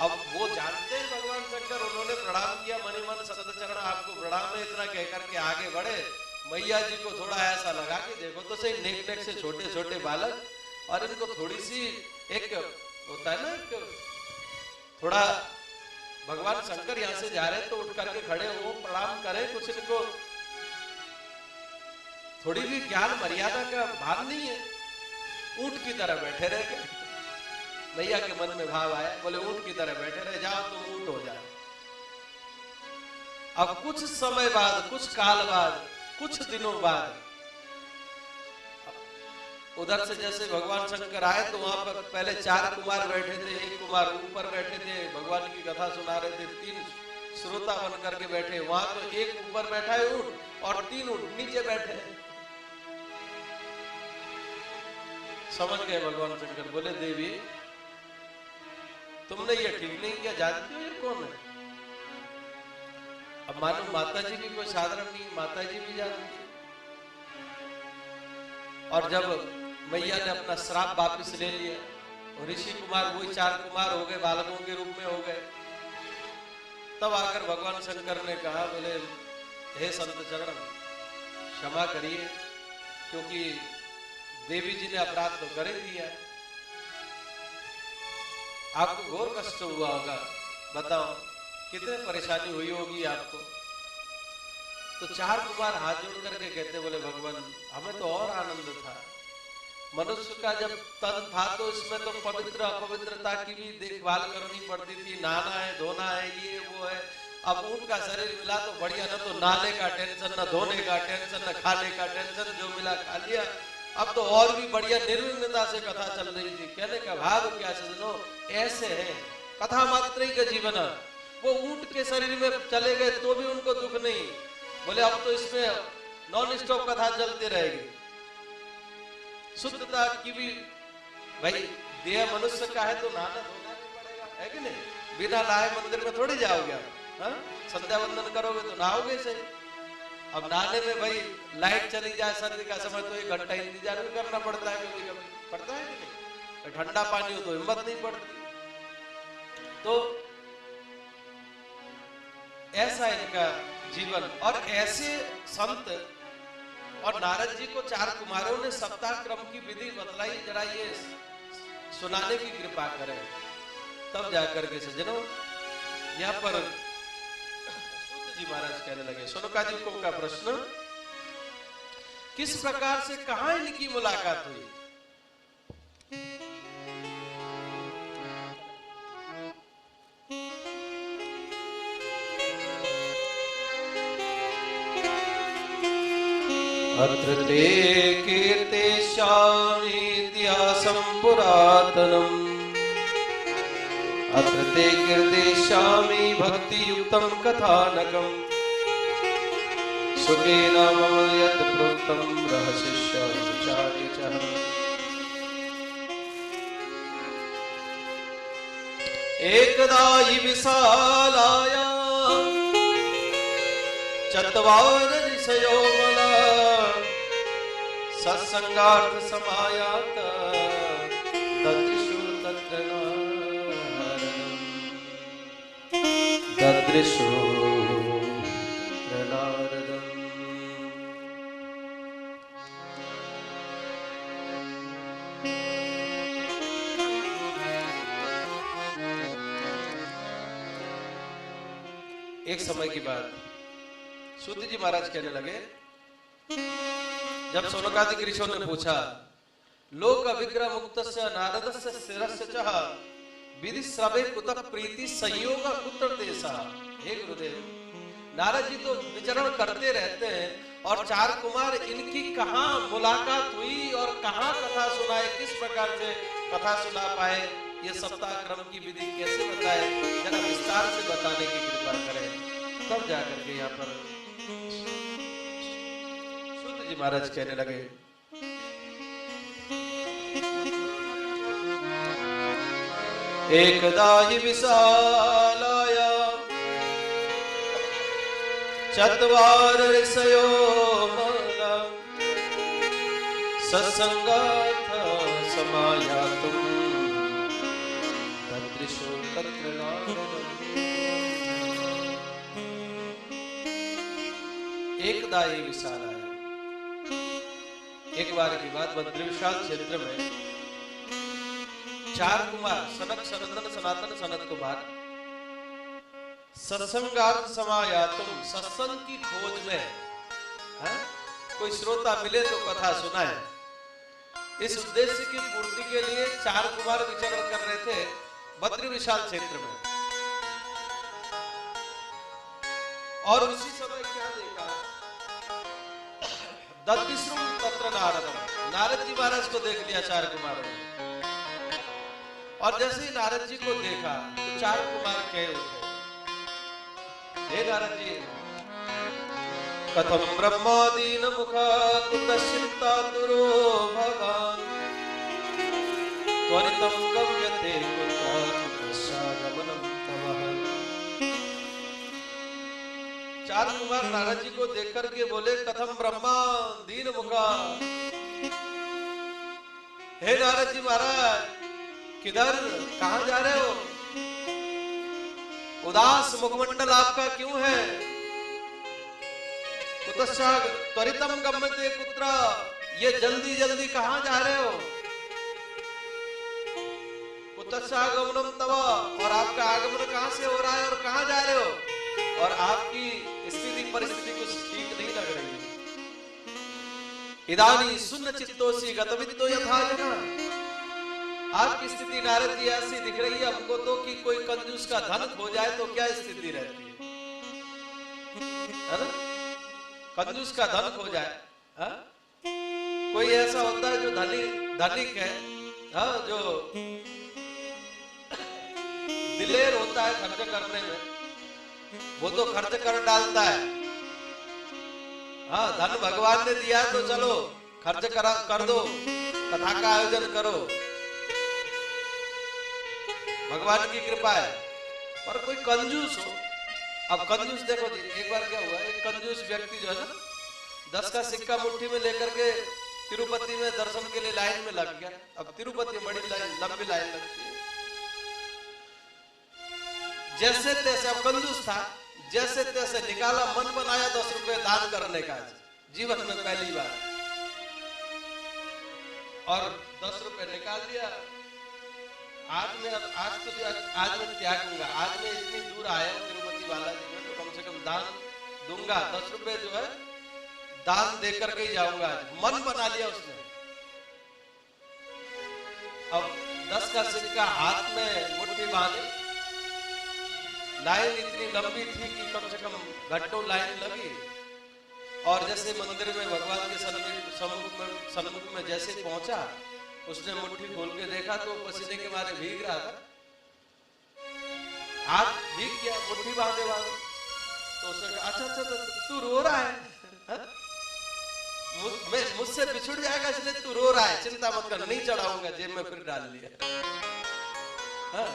अब वो जानते हैं भगवान शंकर, उन्होंने प्रणाम किया, मनि मन सत चरण आपको प्रणाम है, इतना कहकर के आगे बढ़े। मैया जी को थोड़ा ऐसा लगा कि देखो तो सही, नेक नेक से छोटे छोटे बालक, और इनको थोड़ी सी एक होता है ना, एक थोड़ा भगवान शंकर यहाँ से जा रहे तो उठ करके खड़े हो, प्रणाम करें, कुछ इनको थोड़ी भी ज्ञान मर्यादा का भान नहीं है। ऊंट की तरह बैठे रह गए। मैया के मन में भाव आया, बोले ऊंट की तरह बैठे रहे, जाओ तुम ऊंट हो जाओ। अब कुछ समय बाद, कुछ काल बाद, कुछ दिनों बाद उधर से जैसे भगवान शंकर आए तो वहां पर पहले 4 कुमार बैठे थे, 1 कुमार ऊपर बैठे थे, भगवान की कथा सुना रहे थे, 3 श्रोता बन करके बैठे। वहां तो 1 ऊपर बैठा है ऊंट और 3 ऊंट नीचे बैठे हैं। समझ गए भगवान शंकर, बोले देवी तुमने ये ठीक नहीं किया, जानती हो ये कौन है? अब मानो माता जी भी कोई साधारण नहीं, माता जी भी जानती है। और जब मैया ने अपना श्राप वापिस ले लिया, और ऋषि कुमार वही 4 कुमार हो गए, बालकों के रूप में हो गए। तब आकर भगवान शंकर ने कहा, बोले हे संत चरण क्षमा करिए, क्योंकि देवी जी ने अपराध तो कर ही दिया, आपको घोर कष्ट हुआ होगा, बताओ कितने परेशानी हुई होगी आपको। तो 4 कुमार हाथ जोड़ करके कहते, बोले भगवान हमें तो और आनंद था, मनुष्य का जब तन था तो इसमें तो पवित्र अपवित्रता की भी देखभाल करनी पड़ती थी, नहाना है, धोना है, ये वो है। अब उनका शरीर मिला तो बढ़िया, न तो नहाने का टेंशन, न धोने का टेंशन, न खाने का टेंशन, जो मिला खा लिया। अब तो और भी बढ़िया निर्विघ्नता से कथा चल रही थी। कहने का भाव क्या सजनो, ऐसे है कथा मात्र ही का जीवन। वो ऊंट के शरीर में चले गए तो भी उनको दुख नहीं, बोले अब तो इसमें नॉन स्टॉप कथा चलती रहेगी। शुद्धता की भी भाई देह मनुष्य का है तो नहाना धोना नहीं पड़ेगा, है कि नहीं? बिना नहाए मंदिर में थोड़ी जाओगे आप, संध्या वंदन करोगे तो नहाओगे सही। अब नहाने में भाई लाइट चली जाए सर्दी का समय तो 1 घंटा इंतजार भी करना पड़ता है, कभी कभी पड़ता है कि नहीं? ठंडा पानी हो तो हिम्मत नहीं पड़ती। तो ऐसा इनका जीवन। और ऐसे संत, और नारद जी को 4 कुमारों ने सप्ताह क्रम की विधि बतलाई, जरा ये सुनाने की कृपा करें, तब जाकर के सज्जनों यहाँ पर सूत जी महाराज कहने लगे। शौनकादि को का प्रश्न, किस प्रकार से कहां इनकी मुलाकात हुई? अत्र ते कीर्तेशामीतिहासं पुरातनम्, अत्र ते कीर्तेशामि भक्तियुक्तं कथानकम्, सुखेन मम यत् प्रोक्तं रहस्यचार्यचः। एकदा हि विशालायां चत्वार ऋषयो मला, सत्संगार्थ समायात ददृशु तत्र नारदम्, ददृशु तत्र नारदम्। एक समय की बात, सूत जी महाराज कहने लगे, जब शौनकादि ऋषियों ने पूछा, लोक विग्रह मुक्तस्य नारदस्य शिरस्य चः विधि श्रवे कुतः प्रीति संयोग कुत्र तेषः। हे गुरुदेव, नारद जी तो विचरण करते रहते हैं, और 4 कुमार इनकी कहाँ मुलाकात हुई और कहाँ कथा सुनाए, किस प्रकार से कथा सुना पाए, ये सप्ताह क्रम की विधि कैसे बताए, जरा विस्तार से बताने की कृपा करें। तब जाकर के यहाँ पर सूत जी महाराज कहने लगे, एकदा हि विशालायां चत्वार ऋषयो मला, सत्संगार्थ समायातुं दिशो तत्र नारदम्। एकदा ये विशाल आया। एक बार की बात, बद्री विशाल क्षेत्र में 4 कुमार सनक सनंदन सनातन सनत कुमार सत्संगार्थ समायातुम, सत्संग की खोज में है? कोई श्रोता मिले तो कथा सुनाए, इस उद्देश्य की पूर्ति के लिए 4 कुमार विचरण कर रहे थे बद्री विशाल क्षेत्र में। और उसी समय क्या देखा, दत्तिश्रुम तत्र नारदम, नारद जी महाराज को देख लिया 4 कुमारों ने। और जैसे ही नारद जी को देखा तो 4 कुमार कह उठे, हे नारद जी, कथम ब्रह्मादीन मुखा कुतश्चित्तातुरो भवान्, त्वरितं गम्यते कुतश्चागमनं तवः। 4 कुमार नारद जी को देख करके बोले, कथम ब्रह्मा दीन मुखा, हे नारद जी महाराज, किधर, कहां जा रहे हो? उदास मुखमंडल आपका क्यों है? कुतश्चाग त्वरितम गम्यते कुत्र, ये जल्दी जल्दी कहां जा रहे हो? कुतश्चागमनम तव, और आपका आगमन कहां से हो रहा है और कहां जा रहे हो? और आपकी स्थिति परिस्थिति कुछ ठीक नहीं लग रही है। इदानी सुन्न चित्तोसी गतवित्तो यथा जना, आपकी स्थिति नारद जी ऐसी दिख रही है हमको तो कि कोई कंजूस का धन खो जाए तो क्या स्थिति रहती है ना? कंजूस का धन खो जाए, हा? कोई ऐसा होता है जो धनिक है, हा? जो दिलेर होता है खर्च करने में, वो तो खर्च कर डालता है। हाँ, धन भगवान ने दिया तो चलो खर्च कर दो, कथा का आयोजन करो, भगवान की कृपा है। पर कोई कंजूस हो, अब कंजूस देखो जी, एक बार क्या हुआ, एक कंजूस व्यक्ति जो है ना 10 का सिक्का मुट्ठी में लेकर के तिरुपति में दर्शन के लिए लाइन में लग गया। अब तिरुपति में बड़ी लंबी लाइन लगती है। जैसे तैसे, अब कंजूस था, जैसे तैसे निकाला, मन बनाया 10 रुपए दान करने का जीवन में पहली बार, और 10 रुपए निकाल दिया। आज मैं त्यागूंगा, आज मैं इतनी दूर आया हूं तिरुपति बालाजी में, तो कम से कम दान दूंगा, 10 रुपए जो है दान देकर के ही जाऊंगा। मन बना लिया उसने। अब 10 का सिक्का हाथ में मुट्ठी बांधे, लाइन इतनी लंबी थी कि कम से कम घंटों लाइन लगी। और जैसे मंदिर में भगवान के सम्मुख में जैसे पहुंचा, उसने मुट्ठी खोल के देखा तो पसीने के मारे भीग रहा था, हाथ भीग गया, मुट्ठी बांधे बांधे। तो उसने कहा, अच्छा तू रो रहा है, मुझसे बिछुड़ जाएगा इसलिए तू रो रहा है, चिंता मत कर, नहीं चढ़ाऊंगा, जेब में फिर डाल लिया। हाँ?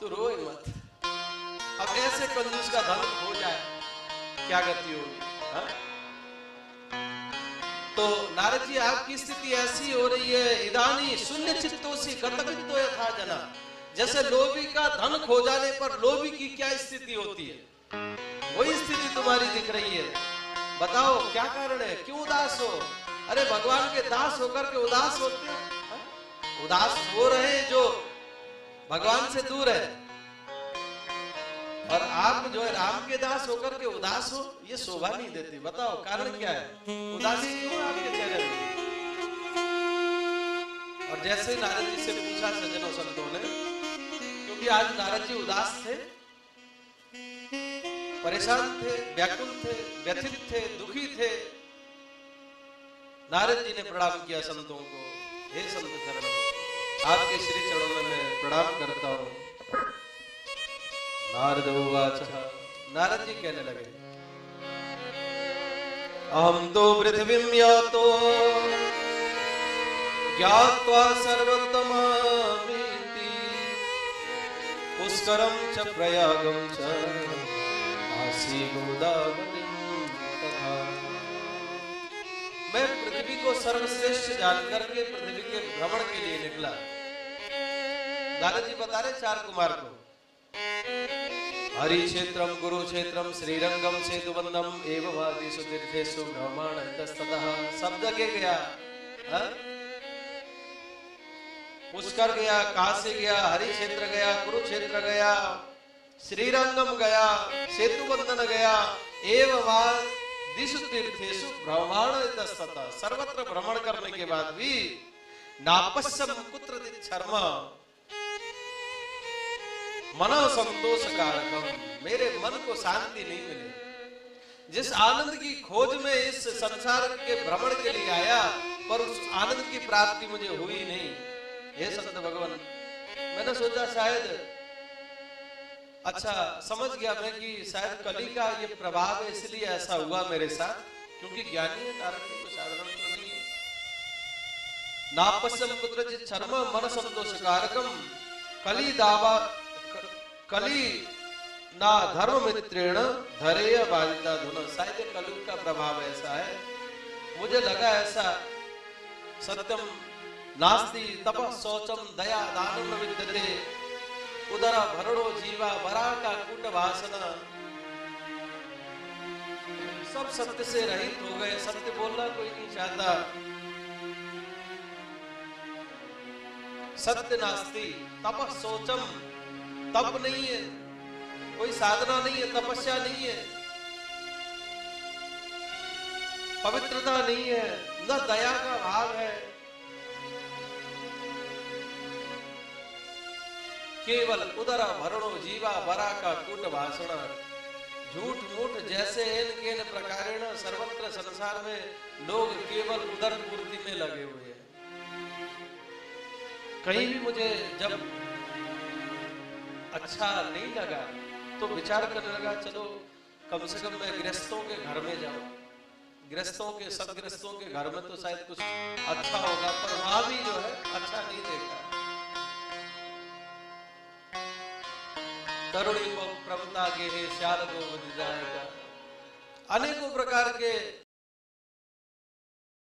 तू रोए मत। अब ऐसे कंजूस का धन हो जाए क्या गति होगी? हाँ? तो नारद जी, आपकी स्थिति ऐसी हो रही है, इदानी शून्य चित्तोसी गतवित्तो यथा जना, जैसे लोभी का धन खो जाने पर लोभी की क्या स्थिति होती है, वही स्थिति तुम्हारी दिख रही है। बताओ क्या कारण है, क्यों उदास हो? अरे भगवान के दास होकर के उदास होते हो? उदास हो रहे जो भगवान से दूर है, और आप जो है राम के दास होकर के उदास हो, ये शोभा नहीं देती। बताओ कारण क्या है, उदासी क्यों आपके चेहरे में? और जैसे नारद जी से पूछा सज्जनों संतों ने, क्योंकि आज नारद जी उदास थे, परेशान थे, व्याकुल थे, व्यथित थे, दुखी थे। नारद जी ने प्रणाम किया संतों को, हे संत चरण, आपके श्री चरणों में मैं प्रणाम करता हूँ। नारद उवाच, नारद जी कहने लगे, अहम तो पृथ्वीं यातो ज्ञात्वा सर्वोत्तमामिति, पुष्करं च प्रयागं च आसी गोदावरीं तथा। मैं पृथ्वी को सर्वश्रेष्ठ जानकर के पृथ्वी के भ्रमण के लिए निकला। नारद जी बता रहे 4 कुमार को, हरि क्षेत्रम कुरुक्षेत्रम श्रीरंगम सेतुबंधम एवं वादिषु तीर्थेषु ब्रह्मांड इतस्ततः। सब जगह गया, पुष्कर गया, काशी गया, हरि क्षेत्र गया, कुरुक्षेत्र गया, श्रीरंगम गया, सेतुबंधन गया, एवं दिशु तीर्थेषु भ्रमण इतस्ततः। सर्वत्र भ्रमण करने के बाद भी नापश्यम कुत्रचित् शर्म मन संतोष कारकम, मेरे मन को शांति नहीं मिले। जिस आनंद की खोज में इस संसार के भ्रमण के लिए आया, पर उस आनंद की प्राप्ति मुझे हुई नहीं। हे संत भगवान, मैंने सोचा शायद, अच्छा समझ गया मैं कि शायद कली का ये प्रभाव है, इसलिए ऐसा हुआ मेरे साथ, क्योंकि ज्ञानी है, नारद जी को साधारण तो नहीं है। नापश्यम कुत्रचित् शर्म मन संतोष कारकम कली दावा कली ना धर्म मित्रेण धरेय बाधिता धुन। शायद कलयुग का प्रभाव ऐसा है, मुझे लगा ऐसा। सत्यम नास्ति तपः शौचम दया दानं न विद्यते उदर भरणो जीवा बरा का कूट वासना। सब सत्य से रहित हो गए, सत्य बोलना कोई नहीं चाहता। सत्य नास्ति तपः शौचम, तप नहीं है, कोई साधना नहीं है, तपस्या नहीं है, पवित्रता नहीं है, न दया का भाव है, केवल उदर भरणो जीवा बरा का कूट भाषण। झूठ मूठ जैसे इन केन प्रकारेण सर्वत्र संसार में लोग केवल उदर पूर्ति में लगे हुए हैं। कहीं भी मुझे जब अच्छा नहीं लगा तो विचार करने लगा, चलो कम से कम मैं गृहस्थों के घर में जाऊं, गृहस्थों के सदगृहस्थों के घर में तो शायद कुछ अच्छा होगा, पर वहां भी जो है अच्छा नहीं देखा। तरुणी को प्रभुता के श्याल को बन जाएगा। अनेकों प्रकार के